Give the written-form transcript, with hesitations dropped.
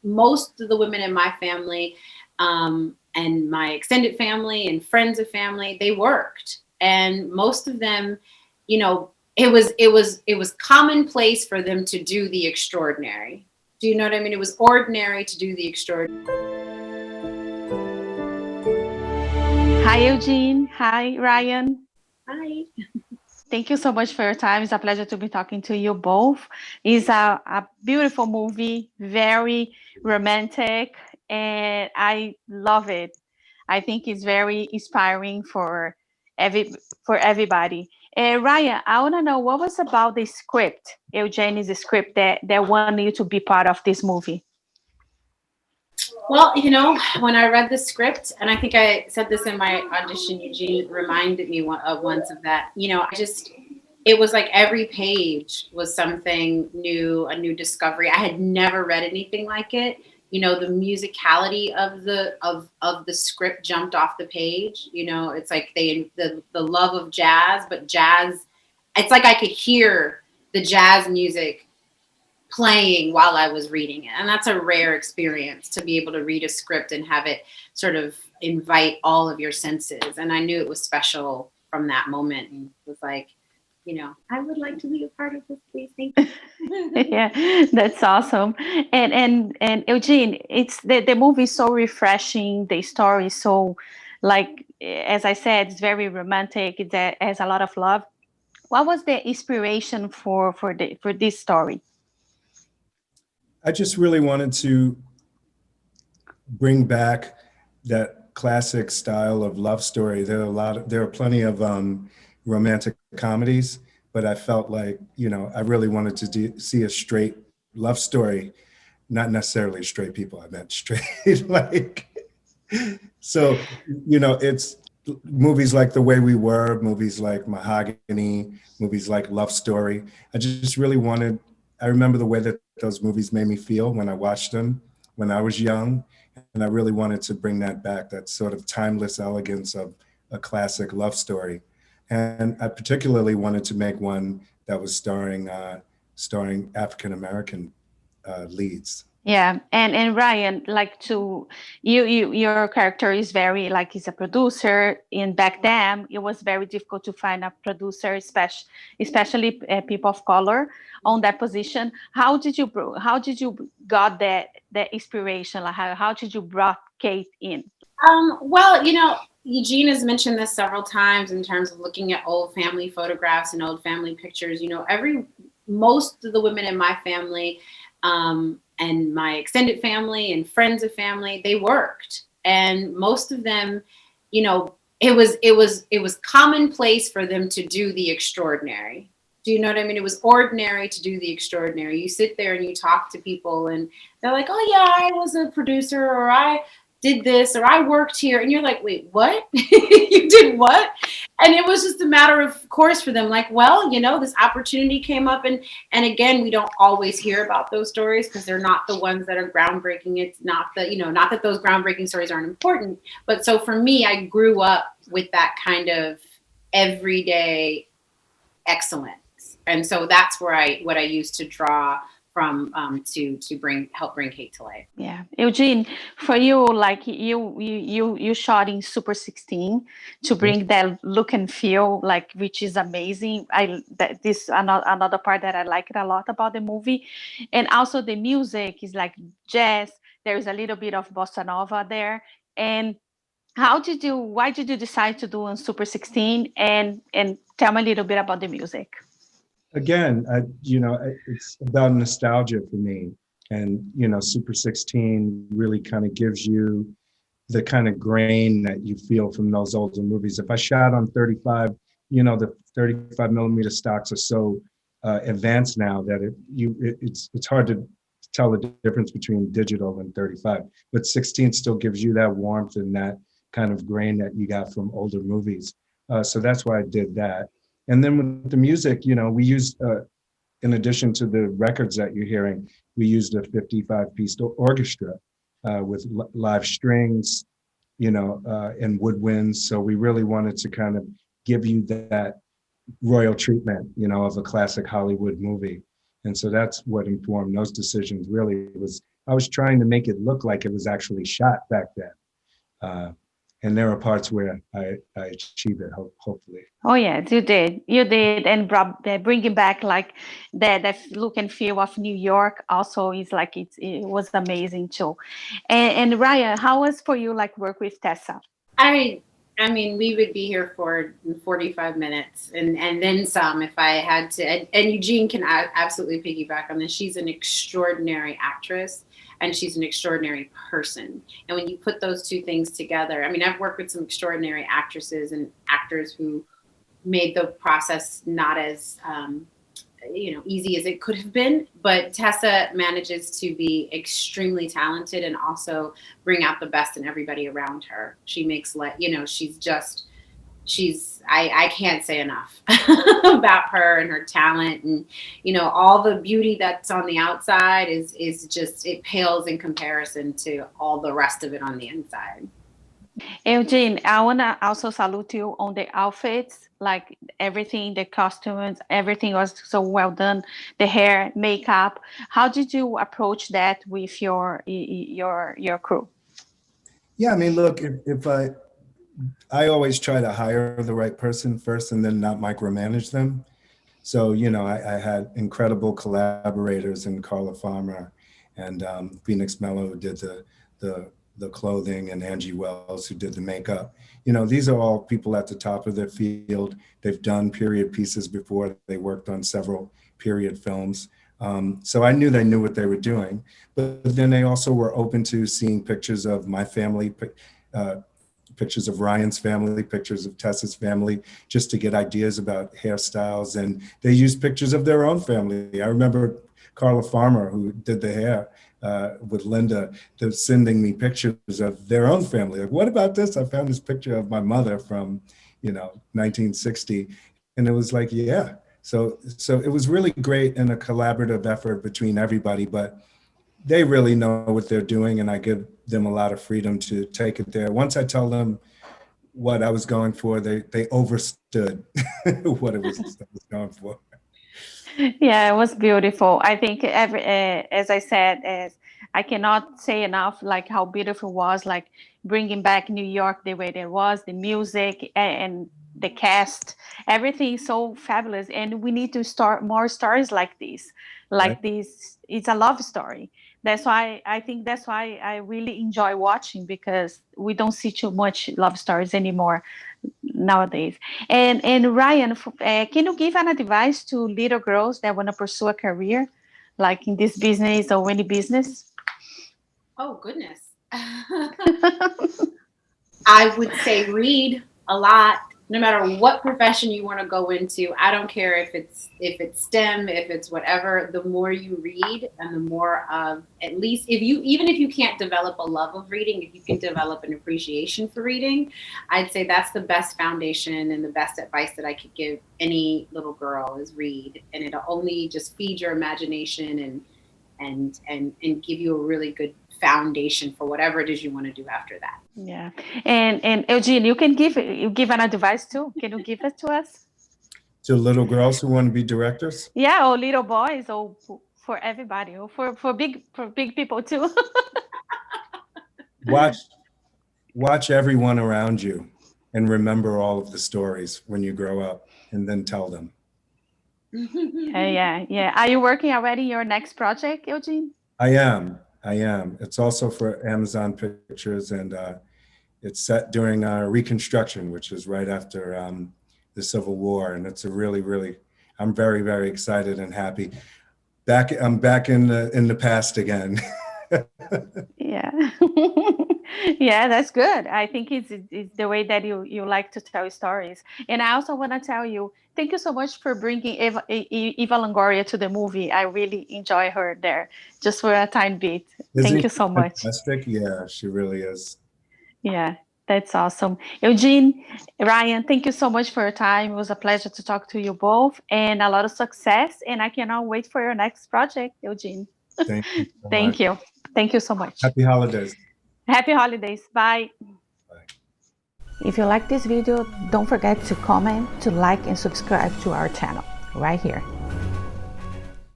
most of the women in my family, and my extended family and friends of family, they worked. And most of them, you know, it was commonplace for them to do the extraordinary. Do you know what I mean? It was ordinary to do the extraordinary. Hi, Eugene. Hi, Ryan. Hi. Thank you so much for your time. It's a pleasure to be talking to you both. It's a beautiful movie, very romantic, and I love it. I think it's very inspiring every for everybody. Ryan, I want to know what was about the script, Eugene's script that wanted you to be part of this movie. Well, when I read the script, and I think I said this in my audition, Eugene reminded me once of that. It was like every page was something new, a new discovery. I had never read anything like it. The musicality of the script jumped off the page. It's like the love of jazz, but jazz. It's like I could hear the jazz music playing while I was reading it. And that's a rare experience, to be able to read a script and have it sort of invite all of your senses. And I knew it was special from that moment, and was like, I would like to be a part of this, please. Thank you. Yeah, that's awesome. And Eugene, it's the movie is so refreshing. The story is so, like, as I said, it's very romantic. It has a lot of love. What was the inspiration for this story? I just really wanted to bring back that classic style of love story. There are plenty of romantic comedies, but I felt like, I really wanted to see a straight love story, not necessarily straight people. I meant straight, like, so, it's movies like The Way We Were, movies like Mahogany, movies like Love Story. I remember the way that those movies made me feel when I watched them when I was young. And I really wanted to bring that back, that sort of timeless elegance of a classic love story. And I particularly wanted to make one that was starring African-American leads. Yeah, and Ryan, like to your character is very like he's a producer. In back then, it was very difficult to find a producer, especially people of color on that position. How did you got that inspiration? Like how did you brought Kate in? Well, Eugene has mentioned this several times in terms of looking at old family photographs and old family pictures. Most of the women in my family, and my extended family and friends of family, they worked. And most of them, it was commonplace for them to do the extraordinary. Do you know what I mean? It was ordinary to do the extraordinary. You sit there and you talk to people, and they're like, "Oh yeah, I was a producer," or "I did this," or "I worked here," and you're like, "Wait, what? You did what?" And it was just a matter of course for them. Like, well, this opportunity came up, and again, we don't always hear about those stories because they're not the ones that are groundbreaking. It's not not that those groundbreaking stories aren't important, but so for me, I grew up with that kind of everyday excellence. And so that's what I used to draw from, to help bring Kate to life. Yeah, Eugene, for you, like you shot in Super 16 to bring that look and feel, like which is amazing. This another part that I like it a lot about the movie, and also the music is like jazz. There is a little bit of bossa nova there. And why did you decide to do on Super 16? And tell me a little bit about the music. Again, it's about nostalgia for me. And, Super 16 really kind of gives you the kind of grain that you feel from those older movies. If I shot on 35, the 35 millimeter stocks are so advanced now that it's hard to tell the difference between digital and 35. But 16 still gives you that warmth and that kind of grain that you got from older movies. So that's why I did that. And then with the music, we used, in addition to the records that you're hearing, we used a 55-piece orchestra with live strings, and woodwinds. So we really wanted to kind of give you that royal treatment, of a classic Hollywood movie. And so that's what informed those decisions, really, was I was trying to make it look like it was actually shot back then. And there are parts where I achieved it, hopefully. Oh yes, you did, and bringing back like that look and feel of New York also is like it was amazing too. And Ryan, how was for you like work with Tessa? I mean, we would be here for 45 minutes and then some if I had to. And Eugene can absolutely piggyback on this. She's an extraordinary actress and she's an extraordinary person. And when you put those two things together, I mean, I've worked with some extraordinary actresses and actors who made the process not as easy as it could have been, but Tessa manages to be extremely talented and also bring out the best in everybody around her. She makes I can't say enough about her and her talent, and all the beauty that's on the outside is just, it pales in comparison to all the rest of it on the inside. Eugene, I want to also salute you on the outfits, like everything, the costumes, everything was so well done. The hair, makeup. How did you approach that with your crew? Yeah, I mean, look, if I always try to hire the right person first and then not micromanage them. So, I had incredible collaborators in Carla Farmer and Phoenix Mello, who did the clothing, and Angie Wells, who did the makeup. These are all people at the top of their field. They've done period pieces before. They worked on several period films. So I knew they knew what they were doing, but then they also were open to seeing pictures of my family, pictures of Ryan's family, pictures of Tessa's family, just to get ideas about hairstyles. And they used pictures of their own family. I remember Carla Farmer, who did the hair with Linda, they're sending me pictures of their own family. Like, what about this? I found this picture of my mother from, 1960. And it was like, yeah. So it was really great and a collaborative effort between everybody, but they really know what they're doing, and I give them a lot of freedom to take it there. Once I tell them what I was going for, they overstood what it was I was going for. Yeah, it was beautiful. I think as I said, I cannot say enough like how beautiful it was, like bringing back New York the way there was, the music and the cast, everything is so fabulous. And we need to start more stories like this. Like this, it's a love story. That's why I really enjoy watching, because we don't see too much love stories anymore nowadays. And Ryan, can you give an advice to little girls that want to pursue a career, like in this business or any business? Oh goodness. I would say read a lot. No matter what profession you want to go into, I don't care if it's STEM, if it's whatever, the more you read and the more of, at least even if you can't develop a love of reading, if you can develop an appreciation for reading, I'd say that's the best foundation and the best advice that I could give any little girl is read. And it'll only just feed your imagination and give you a really good foundation for whatever it is you want to do after that. Yeah. And Eugene, you give an advice too. Can you give it to us? To little girls who want to be directors? Yeah, or little boys, or for everybody, or for big people too. Watch everyone around you and remember all of the stories when you grow up, and then tell them. Yeah. Are you working already on your next project, Eugene? I am. It's also for Amazon Pictures, and it's set during Reconstruction, which is right after the Civil War. And it's a really, I'm very, very excited and happy. I'm back in the past again. Yeah. Yeah, that's good. I think it's the way that you like to tell stories. And I also want to tell you, thank you so much for bringing Eva Longoria to the movie. I really enjoy her there, just for a tiny bit. Thank you so much. Fantastic. Yeah, she really is. Yeah, that's awesome. Eugene, Ryan, thank you so much for your time. It was a pleasure to talk to you both, and a lot of success. And I cannot wait for your next project, Eugene. Thank you. Thank you. Thank you so much. Happy holidays. Happy holidays. Bye. Bye. If you like this video, don't forget to comment, to like, and subscribe to our channel right here.